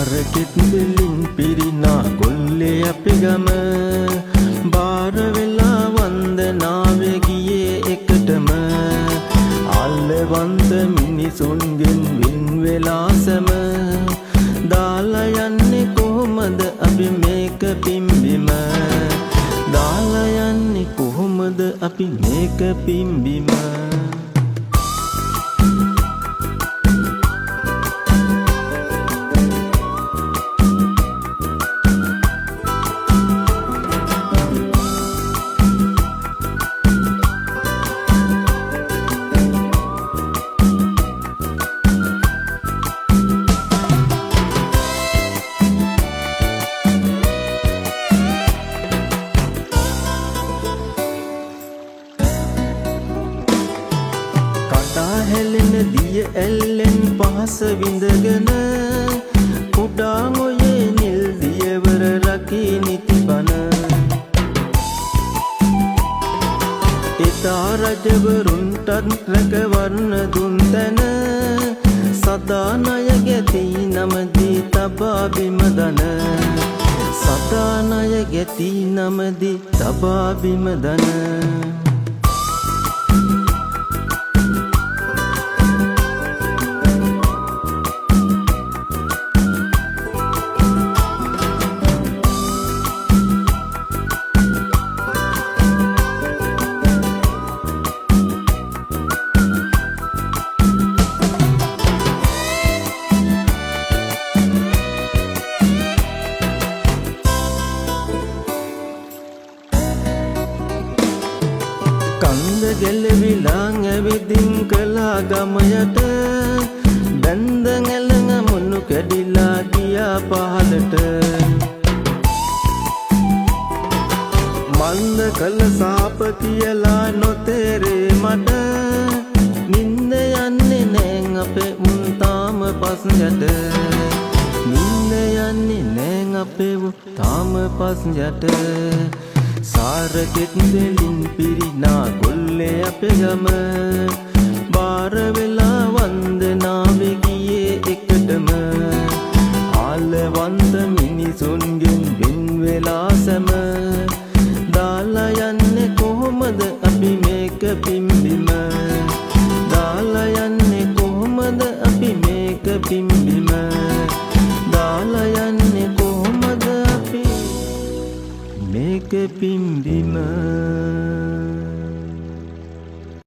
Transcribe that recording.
සාරකෙත් දෙලින් පිරිනා කොල්ලේ අපි ගම බාර වෙලා වන්දනාවේ ගියේ එකටම අල්ලවන්ත මිනිසුන්ගෙන් වෙන් වෙලා සැම දාලා යන්නේ කොහොමද අපි මේක පිම්බිම දාලා යන්නේ කොහොමද අපි මේක පිම්බිම හෙලෙන දිය ඇල්ලෙන් පහස විඳගෙන කුඩා මොයේ නිල් දියවර රකී නිතිබන එදා රජවරුන්ටත් රැකවරණ දුන් තැන සදා ණය ගැති නමදී තබා බිම දන සදා ණය ගැති නමදී තබා බිම දන කන්ද ගැලවිලා ඇවිදින් කළා ගම යට බැන්ද ඇලඟ මුණු කැඩිලා ගියා පහලට මන්ද කළ සාප කියලා නොතේරේ මට නින්ද යන්නේ නෑ අපේ උන් තාම පස් යට නින්ද යන්නේ නෑ අපේ උන් තාම පස් යට සාරකෙත් දෙලින් පිරිනා කොල්ලේ අපේ ගම බාර වෙලා වන්දනාවේ ගියේ එකටම ආලවන්ත මිනිසුන්ගෙන් වෙන් වෙලා සැම දාලා යන්නේ කොහොමද අපි මේක පිම්බිම දාලා යන්නේ කොහොමද අපි මේක පිම්බිම දාලා යන්නේ කොහොමද අපි මේක පිම්බිම